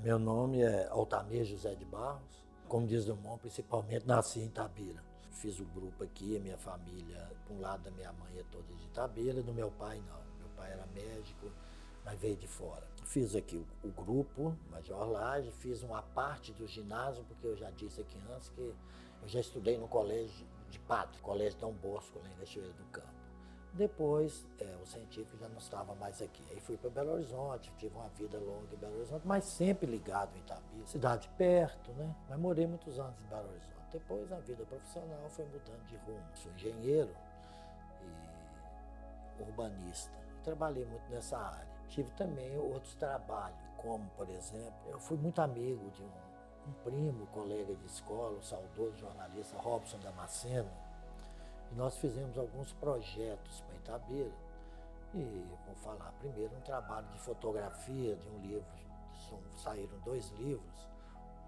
Meu nome é Altamir José de Barros. Como diz o irmão, principalmente nasci em Itabira. Fiz o grupo aqui, a minha família, por um lado da minha mãe é toda de Itabira, do meu pai não. Meu pai era médico, mas veio de fora. Fiz aqui o grupo, Major Laje, fiz uma parte do ginásio, porque eu já disse aqui antes que eu já estudei no colégio de padre, colégio Dom Bosco, lá em Cachoeira do Campo. Depois, o científico já não estava mais aqui. Aí fui para Belo Horizonte, tive uma vida longa em Belo Horizonte, mas sempre ligado em Itabira, cidade perto, né? Mas morei muitos anos em Belo Horizonte. Depois, a vida profissional foi mudando de rumo. Sou engenheiro e urbanista. Trabalhei muito nessa área. Tive também outros trabalhos, como, por exemplo, eu fui muito amigo de um primo, colega de escola, o saudoso jornalista Robson Damasceno. E nós fizemos alguns projetos para Itabira. E vou falar primeiro um trabalho de fotografia de um livro. Saíram 2 livros.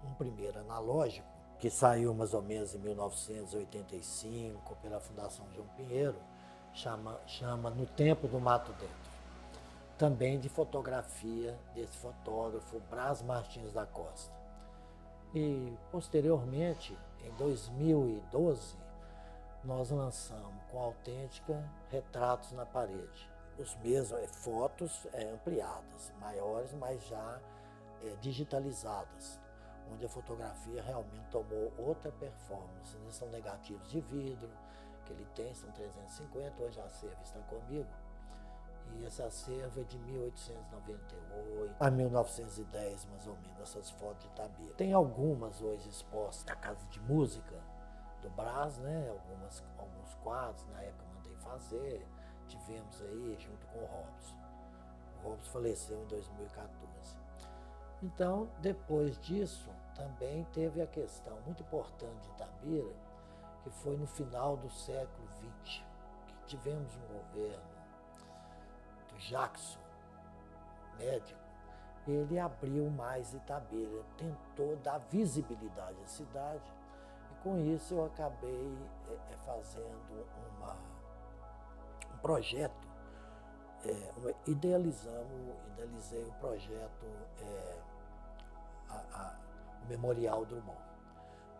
Um primeiro analógico, que saiu mais ou menos em 1985 pela Fundação João Pinheiro, chama No Tempo do Mato Dentro. Também de fotografia desse fotógrafo Brás Martins da Costa. E posteriormente, em 2012, nós lançamos com a Autêntica Retratos na Parede. Os mesmos fotos ampliadas, maiores, mas já digitalizadas, onde a fotografia realmente tomou outra performance. São negativos de vidro, que ele tem, são 350, hoje a acervo está comigo. E esse acervo é de 1898 a 1910, mais ou menos, essas fotos de Itabira. Tem algumas hoje expostas na Casa de Música do Brás, né? Alguns quadros, na época mandei fazer, tivemos aí junto com o Robson. O Robson faleceu em 2014. Então, depois disso, também teve a questão muito importante de Itabira, que foi no final do século XX, que tivemos um governo do Jackson, médico. Ele abriu mais Itabira, tentou dar visibilidade à cidade. Com isso, eu acabei fazendo um projeto, idealizei o projeto, o Memorial Drummond,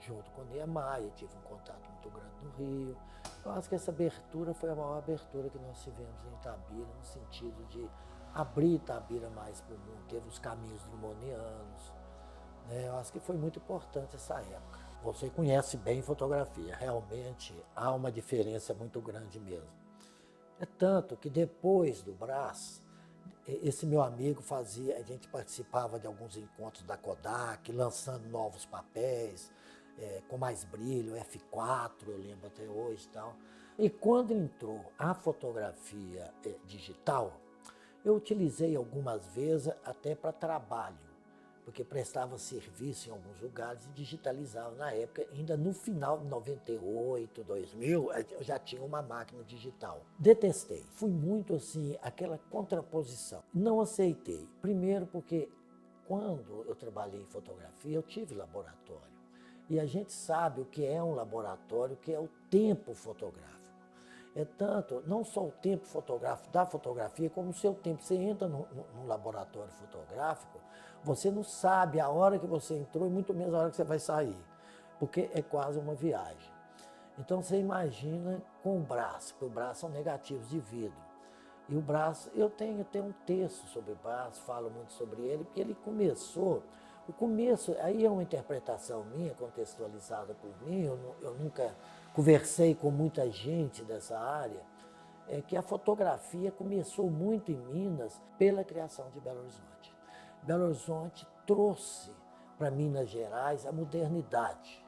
junto com Niemeyer. Tive um contato muito grande no Rio. Eu acho que essa abertura foi a maior abertura que nós tivemos em Itabira, no sentido de abrir Itabira mais para o mundo. Teve os caminhos drummondianos, né? Eu acho que foi muito importante essa época. Você conhece bem fotografia, realmente há uma diferença muito grande mesmo. É tanto que depois do Brás, esse meu amigo a gente participava de alguns encontros da Kodak, lançando novos papéis, com mais brilho, F4, eu lembro até hoje e tal. E quando entrou a fotografia digital, eu utilizei algumas vezes até para trabalho, porque prestava serviço em alguns lugares e digitalizava na época, ainda no final de 98, 2000, eu já tinha uma máquina digital. Detestei, fui muito assim, aquela contraposição. Não aceitei, primeiro porque quando eu trabalhei em fotografia, eu tive laboratório. E a gente sabe o que é um laboratório, o que é o tempo fotográfico. É tanto, não só o tempo fotográfico da fotografia, como o seu tempo. Você entra no laboratório fotográfico, você não sabe a hora que você entrou e muito menos a hora que você vai sair, porque é quase uma viagem. Então você imagina com o Brás, porque o Brás são negativos de vidro. E o Brás, eu tenho um texto sobre o Brás, falo muito sobre ele, porque ele começou, o começo, aí é uma interpretação minha, contextualizada por mim, eu nunca conversei com muita gente dessa área, é que a fotografia começou muito em Minas pela criação de Belo Horizonte. Belo Horizonte trouxe para Minas Gerais a modernidade,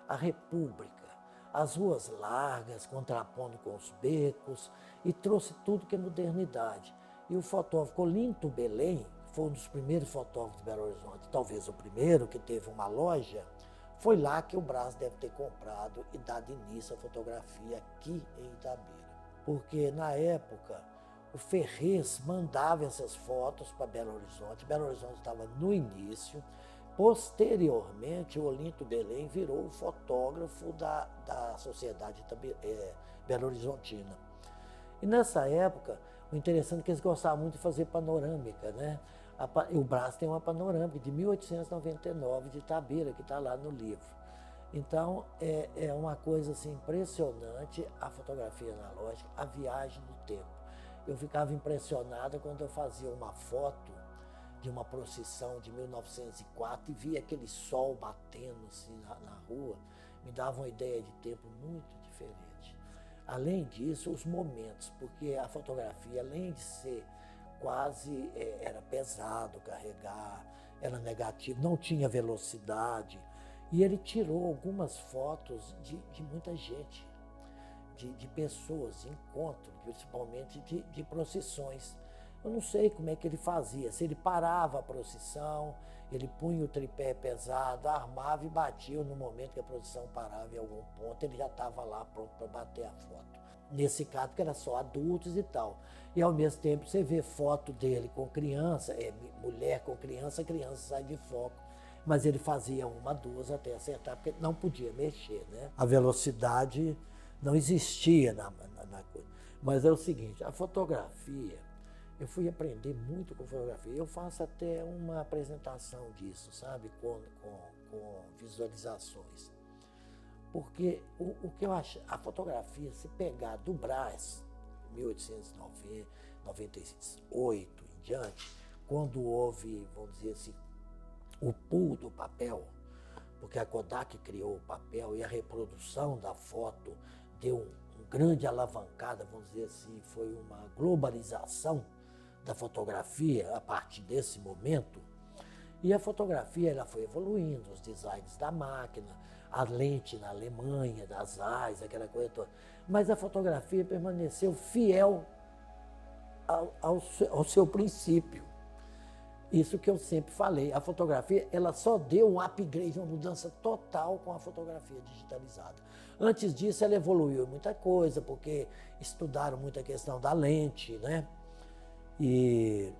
a república, as ruas largas, contrapondo com os becos, e trouxe tudo que é modernidade. E o fotógrafo Olinto Belém, que foi um dos primeiros fotógrafos de Belo Horizonte, talvez o primeiro, que teve uma loja, foi lá que o Brás deve ter comprado e dado início à fotografia aqui em Itabira. Porque na época o Ferrez mandava essas fotos para Belo Horizonte. Belo Horizonte estava no início. Posteriormente, o Olinto Belém virou o fotógrafo da Sociedade Belo Horizontina. E nessa época, o interessante é que eles gostavam muito de fazer panorâmica, né? O Brás tem uma panorâmica de 1899 de Itabira, que está lá no livro. Então, é uma coisa assim, impressionante a fotografia analógica, a viagem no tempo. Eu ficava impressionada quando eu fazia uma foto de uma procissão de 1904 e via aquele sol batendo assim na rua, me dava uma ideia de tempo muito diferente. Além disso, os momentos, porque a fotografia, além de ser quase, era pesado carregar, era negativo, não tinha velocidade, e ele tirou algumas fotos de muita gente, de pessoas, de encontro, principalmente de procissões. Eu não sei como é que ele fazia, se ele parava a procissão, ele punha o tripé pesado, armava e batia no momento que a procissão parava em algum ponto, ele já estava lá pronto para bater a foto. Nesse caso, que era só adultos e tal. E ao mesmo tempo você vê foto dele com criança, mulher com criança, a criança sai de foco. Mas ele fazia uma, duas até acertar, porque não podia mexer, né? A velocidade não existia na coisa. Mas é o seguinte, a fotografia, eu fui aprender muito com fotografia. Eu faço até uma apresentação disso, sabe? Com visualizações. Porque o que eu acho, a fotografia, se pegar do Brás, 1898 em diante, quando houve, vamos dizer assim, o pulo do papel, porque a Kodak criou o papel e a reprodução da foto deu uma grande alavancada, vamos dizer assim, foi uma globalização da fotografia a partir desse momento. E a fotografia ela foi evoluindo, os designs da máquina, a lente na Alemanha, das Zeiss, aquela coisa toda. Mas a fotografia permaneceu fiel ao seu princípio. Isso que eu sempre falei, a fotografia ela só deu um upgrade, uma mudança total com a fotografia digitalizada. Antes disso ela evoluiu muita coisa, porque estudaram muita questão da lente, né? E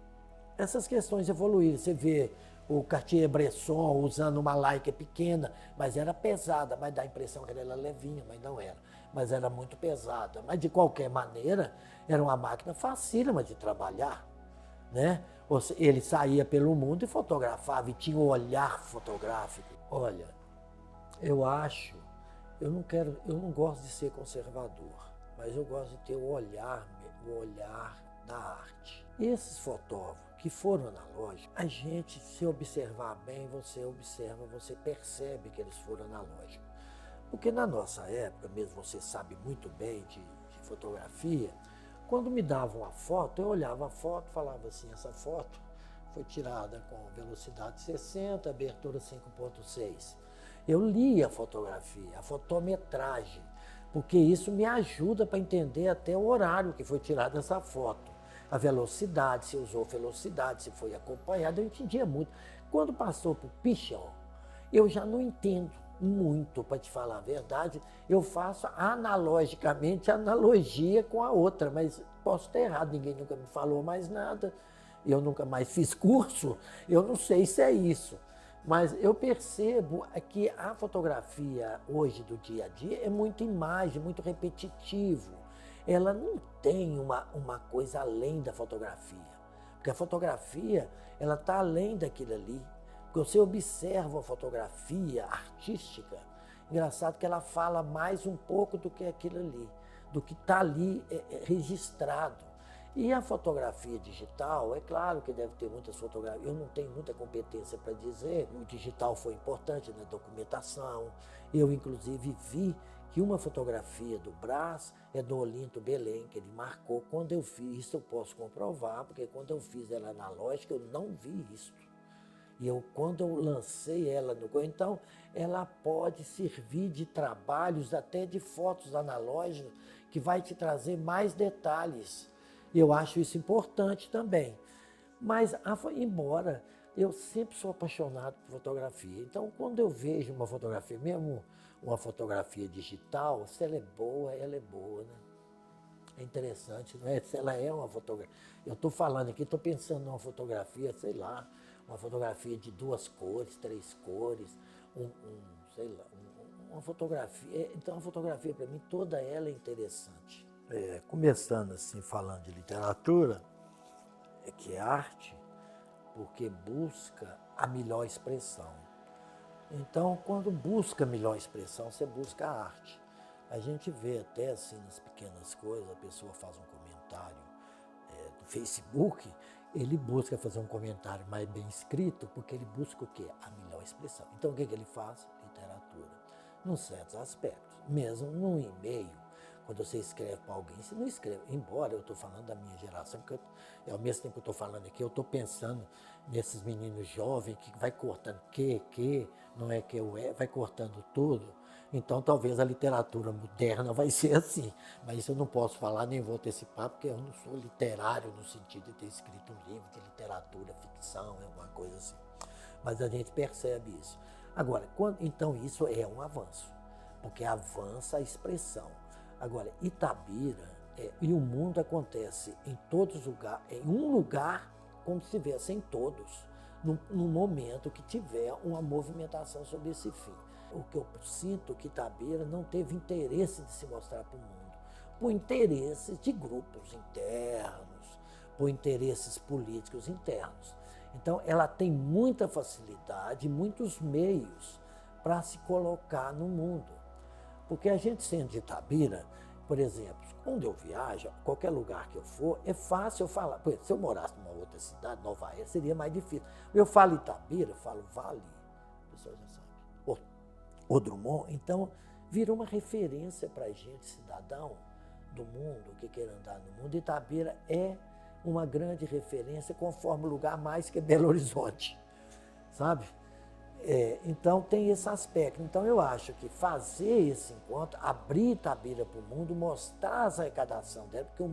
essas questões evoluíram. Você vê o Cartier-Bresson usando uma Leica pequena, mas era pesada, mas dá a impressão que ela era levinha, mas não era. Mas era muito pesada. Mas de qualquer maneira, era uma máquina facílima de trabalhar, né? Ele saía pelo mundo e fotografava, e tinha um olhar fotográfico. Olha, eu não gosto de ser conservador, mas eu gosto de ter o olhar da arte. E esses fotógrafos que foram analógicos, a gente, se observar bem, você percebe que eles foram analógicos. Porque na nossa época, mesmo você sabe muito bem de fotografia, quando me davam uma foto, eu olhava a foto e falava assim, essa foto foi tirada com velocidade 60, abertura 5.6. Eu li a fotografia, a fotometragem, porque isso me ajuda para entender até o horário que foi tirada essa foto. A velocidade, se usou velocidade, se foi acompanhado, eu entendia muito. Quando passou para o Pichon, eu já não entendo muito, para te falar a verdade. Eu faço analogicamente analogia com a outra, mas posso estar errado, ninguém nunca me falou mais nada, eu nunca mais fiz curso, eu não sei se é isso. Mas eu percebo que a fotografia hoje do dia a dia é muita imagem, muito repetitivo. Ela não tem uma coisa além da fotografia. Porque a fotografia, ela está além daquilo ali. Porque você observa a fotografia artística, engraçado que ela fala mais um pouco do que aquilo ali, do que está ali registrado. E a fotografia digital, é claro que deve ter muitas fotografias, eu não tenho muita competência para dizer, o digital foi importante na documentação, eu inclusive vi que uma fotografia do Brás é do Olinto Belém, que ele marcou. Quando eu fiz, isso eu posso comprovar, porque quando eu fiz ela analógica, eu não vi isso. E quando eu lancei ela no... Então, ela pode servir de trabalhos, até de fotos analógicas, que vai te trazer mais detalhes. Eu acho isso importante também. Mas, embora eu sempre sou apaixonado por fotografia, então quando eu vejo uma fotografia, mesmo uma fotografia digital, se ela é boa, né? É interessante, não é? Se ela é uma fotografia. Eu estou falando aqui, estou pensando numa fotografia, sei lá, uma fotografia de 2 cores, 3 cores, sei lá, uma fotografia. Então a fotografia, para mim, toda ela é interessante. Começando assim, falando de literatura, que é arte, porque busca a melhor expressão. Então, quando busca a melhor expressão, você busca a arte. A gente vê até assim nas pequenas coisas, a pessoa faz um comentário no Facebook, ele busca fazer um comentário mais bem escrito, porque ele busca o quê? A melhor expressão. Então, o que ele faz? Literatura. Em certos aspectos. Mesmo num e-mail, quando você escreve para alguém, você não escreve. Embora eu estou falando da minha geração, porque ao mesmo tempo que eu estou falando aqui, eu estou pensando nesses meninos jovens que vai cortando não é que eu é, vai cortando tudo. Então, talvez a literatura moderna vai ser assim. Mas isso eu não posso falar, nem vou antecipar, porque eu não sou literário no sentido de ter escrito um livro de literatura, ficção, alguma coisa assim. Mas a gente percebe isso. Agora, então isso é um avanço, porque avança a expressão. Agora, Itabira, e o mundo acontece em todos os lugares, em um lugar, como se tivesse em todos, no momento que tiver uma movimentação sobre esse fim. O que eu sinto que Itabira não teve interesse de se mostrar para o mundo, por interesses de grupos internos, por interesses políticos internos. Então, ela tem muita facilidade, muitos meios para se colocar no mundo. Porque a gente sendo de Itabira, por exemplo, quando eu viajo, qualquer lugar que eu for, é fácil eu falar. Por exemplo, se eu morasse numa outra cidade, Nova Era, seria mais difícil. Eu falo Itabira, eu falo Vale, o pessoal já sabe. Ou Drummond, então virou uma referência para a gente, cidadão do mundo, que queira andar no mundo. Itabira é uma grande referência, conforme o lugar mais que Belo Horizonte, sabe? Então tem esse aspecto. Então eu acho que fazer esse encontro, abrir Itabira para o mundo, mostrar a arrecadação dela, porque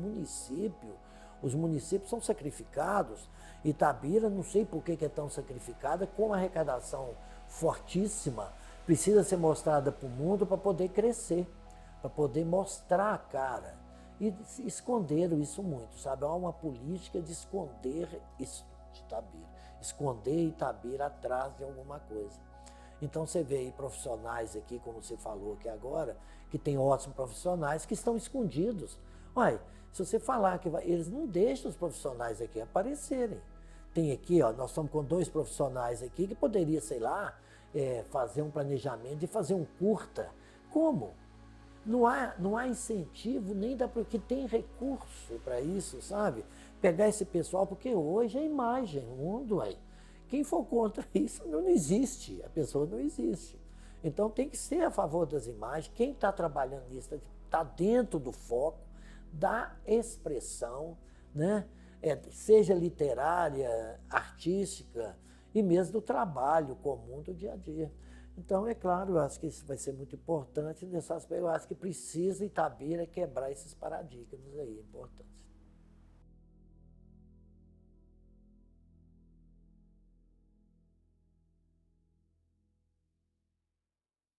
os municípios são sacrificados. Itabira, não sei por que é tão sacrificada, com uma arrecadação fortíssima, precisa ser mostrada para o mundo para poder crescer, para poder mostrar a cara. E esconderam isso muito, sabe? Há uma política de esconder isso de Itabira, esconder Itabira atrás de alguma coisa. Então você vê aí profissionais aqui, como você falou aqui agora, que tem ótimos profissionais que estão escondidos. Olha, se você falar que eles não deixam os profissionais aqui aparecerem. Tem aqui, ó, nós estamos com 2 profissionais aqui que poderia, sei lá, fazer um planejamento de fazer um curta. Como? Não há incentivo, nem dá porque tem recurso para isso, sabe? Pegar esse pessoal, porque hoje é imagem, o mundo é. Quem for contra isso não existe, a pessoa não existe. Então tem que ser a favor das imagens. Quem está trabalhando nisso está dentro do foco da expressão, né? Seja literária, artística e mesmo do trabalho comum do dia a dia. Então, é claro, eu acho que isso vai ser muito importante nesse aspecto. Eu acho que precisa Itabira quebrar esses paradigmas aí, importantes.